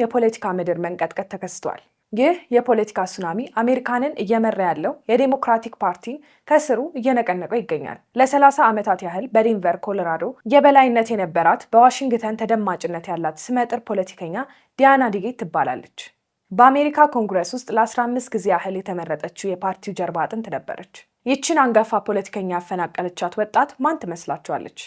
የፖለቲካ ምድር መንቀጥቀጥ ተከስቷል። ይህ የፖለቲካ ሱናሚ አሜሪካንን እየመራ ያለው የዴሞክራቲክ ፓርቲ ከስሩ እየነቀነቀው ይገኛል። ለ30 ዓመታት ያህል በዴንቨር ኮሎራዶ የበላይነት የነበራት በዋሽንግተን ተደማጭነት ያላት ስመጥር ፖለቲከኛ ዲያና ዲጌት ትባላለች። በአሜሪካ ኮንግረስ ውስጥ ለ15 ጊዜ ያህል የተመረጠችው የፓርቲው ጀርባ አጥንት ነበረች። ይህችን አንጋፋ ፖለቲከኛ ያፈናቀለቻት ወጣት ማን ትመስላችኋለች?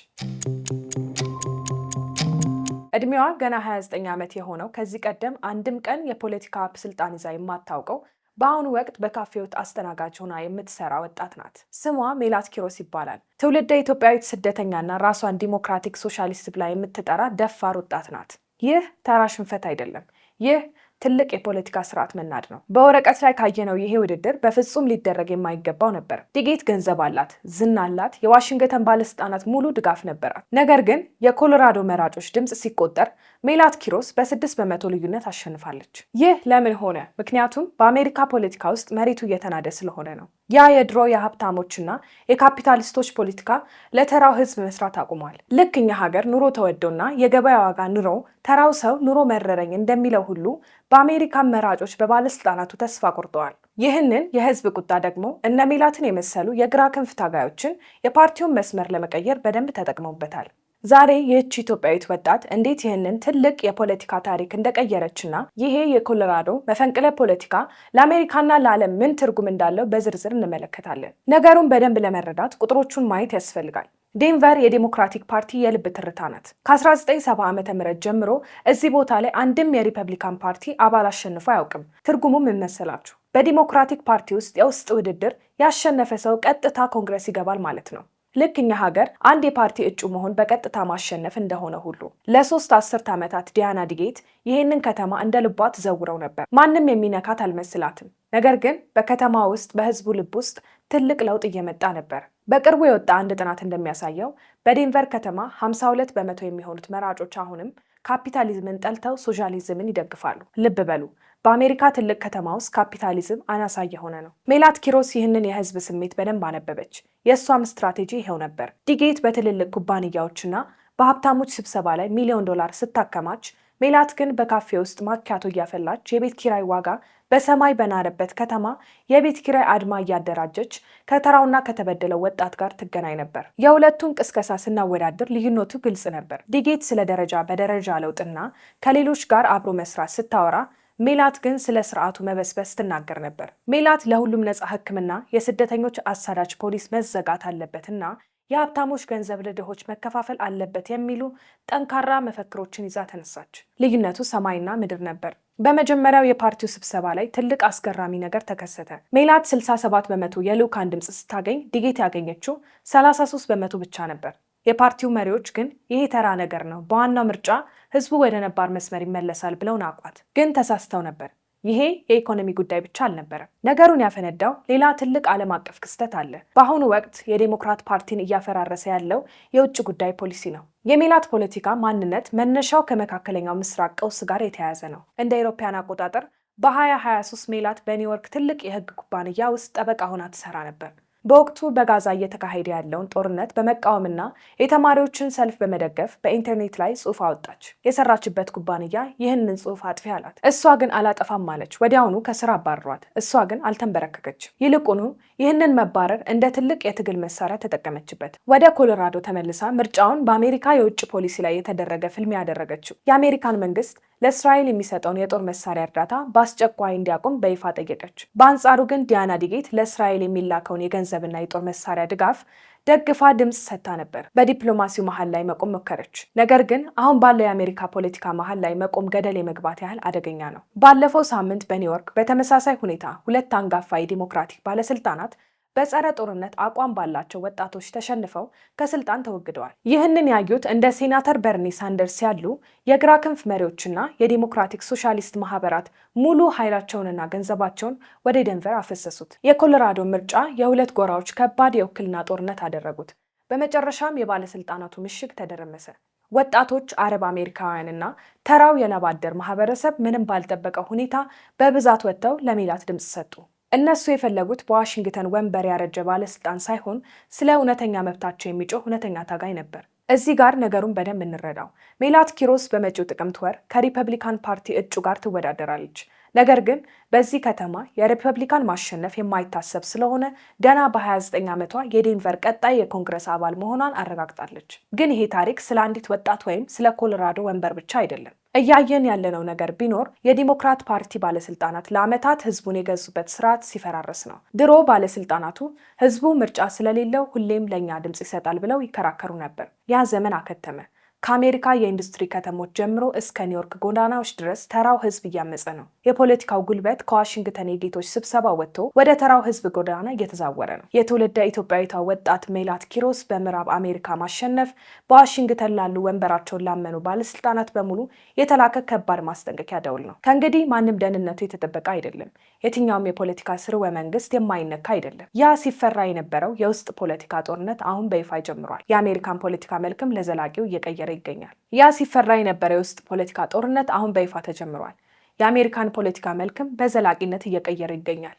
እድሜዋ ገና 29 ዓመት የሆነው ከዚህ ቀደም አንድም ቀን የፖለቲካ ስልጣን ይዛ የማታውቀው በአሁኑ ወቅት በካፌዎት አስተናጋጅ ሆና የምትሰራ ወጣት ናት። ስሟ ሜላት ኪሮስ ይባላል። ትውልደ ኢትዮጵያዊት ስደተኛና ራሷን ዲሞክራቲክ ሶሻሊስት ብላ የምትጠራ ደፋር ወጣት ናት። ይህ ተራ ሽንፈት አይደለም። ይህ ትልቅ የፖለቲካ ስርዓት መናድ ነው። በወረቀት ላይ ካየነው ይሄ ውድድር በፍጹም ሊደረግ የማይገባው ነበር። ዲጌት ገንዘብ አላት፣ ዝና አላት፣ የዋሽንግተን ባለስልጣናት ሙሉ ድጋፍ ነበራት። ነገር ግን የኮሎራዶ መራጮች ድምፅ ሲቆጠር ሜላት ኪሮስ በ6 በመቶ ልዩነት አሸንፋለች። ይህ ለምን ሆነ? ምክንያቱም በአሜሪካ ፖለቲካ ውስጥ መሬቱ እየተናደ ስለሆነ ነው። ያ የድሮ የሀብታሞችና የካፒታሊስቶች ፖለቲካ ለተራው ህዝብ መስራት አቁሟል። ልክ እኛ ሀገር ኑሮ ተወዶና የገበያ ዋጋ ኑሮ ተራው ሰው ኑሮ መረረኝ እንደሚለው ሁሉ በአሜሪካን መራጮች በባለስልጣናቱ ተስፋ ቆርጠዋል። ይህንን የህዝብ ቁጣ ደግሞ እነ ሜላትን የመሰሉ የግራ ክንፍ ታጋዮችን የፓርቲውን መስመር ለመቀየር በደንብ ተጠቅመውበታል። ዛሬ ይህች ኢትዮጵያዊት ወጣት እንዴት ይህንን ትልቅ የፖለቲካ ታሪክ እንደቀየረችና ይሄ የኮሎራዶ መፈንቅለ ፖለቲካ ለአሜሪካና ለዓለም ምን ትርጉም እንዳለው በዝርዝር እንመለከታለን። ነገሩን በደንብ ለመረዳት ቁጥሮቹን ማየት ያስፈልጋል። ዴንቨር የዴሞክራቲክ ፓርቲ የልብ ትርታ ናት። ከ1970 ዓ.ም ጀምሮ እዚህ ቦታ ላይ አንድም የሪፐብሊካን ፓርቲ አባል አሸንፎ አያውቅም። ትርጉሙ ምን መሰላችሁ? በዲሞክራቲክ ፓርቲ ውስጥ የውስጥ ውድድር ያሸነፈ ሰው ቀጥታ ኮንግረስ ይገባል ማለት ነው። ልክ እኛ ሀገር አንድ የፓርቲ እጩ መሆን በቀጥታ ማሸነፍ እንደሆነ ሁሉ ለ3 አስርት ዓመታት ዲያና ዲጌት ይህንን ከተማ እንደ ልቧ ትዘውረው ነበር። ማንም የሚነካት አልመስላትም። ነገር ግን በከተማ ውስጥ በህዝቡ ልብ ውስጥ ትልቅ ለውጥ እየመጣ ነበር። በቅርቡ የወጣ አንድ ጥናት እንደሚያሳየው በዴንቨር ከተማ 52 በመቶ የሚሆኑት መራጮች አሁንም ካፒታሊዝምን ጠልተው ሶሻሊዝምን ይደግፋሉ። ልብ በሉ፣ በአሜሪካ ትልቅ ከተማ ውስጥ ካፒታሊዝም አናሳ እየሆነ ነው። ሜላት ኪሮስ ይህንን የህዝብ ስሜት በደንብ አነበበች። የእሷም ስትራቴጂ ይሄው ነበር። ዲጌት በትልልቅ ኩባንያዎችና በሀብታሞች ስብሰባ ላይ $1 ሚሊዮን ስታከማች፣ ሜላት ግን በካፌ ውስጥ ማኪያቶ እያፈላች የቤት ኪራይ ዋጋ በሰማይ በናረበት ከተማ የቤት ኪራይ አድማ እያደራጀች ከተራውና ከተበደለው ወጣት ጋር ትገናኝ ነበር። የሁለቱን ቅስቀሳ ስናወዳድር ልዩነቱ ግልጽ ነበር። ዲጌት ስለ ደረጃ በደረጃ ለውጥና ከሌሎች ጋር አብሮ መስራት ስታወራ፣ ሜላት ግን ስለ ስርዓቱ መበስበስ ትናገር ነበር። ሜላት ለሁሉም ነፃ ሕክምና፣ የስደተኞች አሳዳጅ ፖሊስ መዘጋት አለበትና የሀብታሞች ገንዘብ ለድሆች መከፋፈል አለበት የሚሉ ጠንካራ መፈክሮችን ይዛ ተነሳች። ልዩነቱ ሰማይና ምድር ነበር። በመጀመሪያው የፓርቲው ስብሰባ ላይ ትልቅ አስገራሚ ነገር ተከሰተ። ሜላት 67 በመቶ የልዑካን ድምፅ ስታገኝ ዲጌት ያገኘችው 33 በመቶ ብቻ ነበር። የፓርቲው መሪዎች ግን ይሄ ተራ ነገር ነው፣ በዋናው ምርጫ ህዝቡ ወደ ነባር መስመር ይመለሳል ብለው ናቋት። ግን ተሳስተው ነበር። ይሄ የኢኮኖሚ ጉዳይ ብቻ አልነበረም። ነገሩን ያፈነዳው ሌላ ትልቅ ዓለም አቀፍ ክስተት አለ። በአሁኑ ወቅት የዴሞክራት ፓርቲን እያፈራረሰ ያለው የውጭ ጉዳይ ፖሊሲ ነው። የሜላት ፖለቲካ ማንነት መነሻው ከመካከለኛው ምስራቅ ቀውስ ጋር የተያያዘ ነው። እንደ አውሮፓውያን አቆጣጠር በ2023 ሜላት በኒውዮርክ ትልቅ የህግ ኩባንያ ውስጥ ጠበቃ ሆና ትሰራ ነበር። በወቅቱ በጋዛ እየተካሄደ ያለውን ጦርነት በመቃወምና የተማሪዎችን ሰልፍ በመደገፍ በኢንተርኔት ላይ ጽሑፍ አወጣች። የሰራችበት ኩባንያ ይህንን ጽሑፍ አጥፊ አላት። እሷ ግን አላጠፋም አለች። ወዲያውኑ ከስራ አባረሯት። እሷ ግን አልተንበረከከች። ይልቁኑ ይህንን መባረር እንደ ትልቅ የትግል መሳሪያ ተጠቀመችበት። ወደ ኮሎራዶ ተመልሳ ምርጫውን በአሜሪካ የውጭ ፖሊሲ ላይ የተደረገ ፍልሚያ ያደረገችው። የአሜሪካን መንግስት ለእስራኤል የሚሰጠውን የጦር መሳሪያ እርዳታ በአስቸኳይ እንዲያቆም በይፋ ጠየቀች። በአንጻሩ ግን ዲያና ዲጌት ለእስራኤል የሚላከውን የገንዘብና የጦር መሳሪያ ድጋፍ ደግፋ ድምፅ ሰጥታ ነበር። በዲፕሎማሲው መሀል ላይ መቆም ሞከረች። ነገር ግን አሁን ባለው የአሜሪካ ፖለቲካ መሀል ላይ መቆም ገደል የመግባት ያህል አደገኛ ነው። ባለፈው ሳምንት በኒውዮርክ በተመሳሳይ ሁኔታ 2 አንጋፋ የዲሞክራቲክ ባለስልጣናት በጸረ ጦርነት አቋም ባላቸው ወጣቶች ተሸንፈው ከስልጣን ተወግደዋል። ይህንን ያዩት እንደ ሴናተር በርኒ ሳንደርስ ያሉ የግራ ክንፍ መሪዎችና የዲሞክራቲክ ሶሻሊስት ማህበራት ሙሉ ኃይላቸውንና ገንዘባቸውን ወደ ዴንቨር አፈሰሱት። የኮሎራዶ ምርጫ የሁለት ጎራዎች ከባድ የውክልና ጦርነት አደረጉት። በመጨረሻም የባለስልጣናቱ ምሽግ ተደረመሰ። ወጣቶች፣ አረብ አሜሪካውያንና ተራው የላብ አደር ማህበረሰብ ምንም ባልጠበቀ ሁኔታ በብዛት ወጥተው ለሜላት ድምፅ ሰጡ። እነሱ የፈለጉት በዋሽንግተን ወንበር ያረጀ ባለስልጣን ሳይሆን ስለ እውነተኛ መብታቸው የሚጮህ እውነተኛ ታጋይ ነበር። እዚህ ጋር ነገሩን በደንብ እንረዳው። ሜላት ኪሮስ በመጪው ጥቅምት ወር ከሪፐብሊካን ፓርቲ እጩ ጋር ትወዳደራለች። ነገር ግን በዚህ ከተማ የሪፐብሊካን ማሸነፍ የማይታሰብ ስለሆነ ገና በ29 ዓመቷ የዴንቨር ቀጣይ የኮንግረስ አባል መሆኗን አረጋግጣለች። ግን ይሄ ታሪክ ስለ አንዲት ወጣት ወይም ስለ ኮሎራዶ ወንበር ብቻ አይደለም። እያየን ያለነው ነገር ቢኖር የዲሞክራት ፓርቲ ባለስልጣናት ለዓመታት ህዝቡን የገዙበት ስርዓት ሲፈራረስ ነው። ድሮ ባለስልጣናቱ ህዝቡ ምርጫ ስለሌለው ሁሌም ለእኛ ድምፅ ይሰጣል ብለው ይከራከሩ ነበር። ያ ዘመን አከተመ። ከአሜሪካ የኢንዱስትሪ ከተሞች ጀምሮ እስከ ኒውዮርክ ጎዳናዎች ድረስ ተራው ህዝብ እያመፀ ነው። የፖለቲካው ጉልበት ከዋሽንግተን የጌቶች ስብሰባ ወጥቶ ወደ ተራው ህዝብ ጎዳና እየተዛወረ ነው። የትውልደ ኢትዮጵያዊቷ ወጣት ሜላት ኪሮስ በምዕራብ አሜሪካ ማሸነፍ በዋሽንግተን ላሉ ወንበራቸውን ላመኑ ባለስልጣናት በሙሉ የተላከ ከባድ ማስጠንቀቂያ ደውል ነው። ከእንግዲህ ማንም ደህንነቱ የተጠበቀ አይደለም። የትኛውም የፖለቲካ ስርወ መንግስት የማይነካ አይደለም። ያ ሲፈራ የነበረው የውስጥ ፖለቲካ ጦርነት አሁን በይፋ ጀምሯል። የአሜሪካን ፖለቲካ መልክም ለዘላቂው እየቀየረ ይገኛል። ያ ሲፈራ የነበረው የውስጥ ፖለቲካ ጦርነት አሁን በይፋ ተጀምሯል። የአሜሪካን ፖለቲካ መልክም በዘላቂነት እየቀየረ ይገኛል።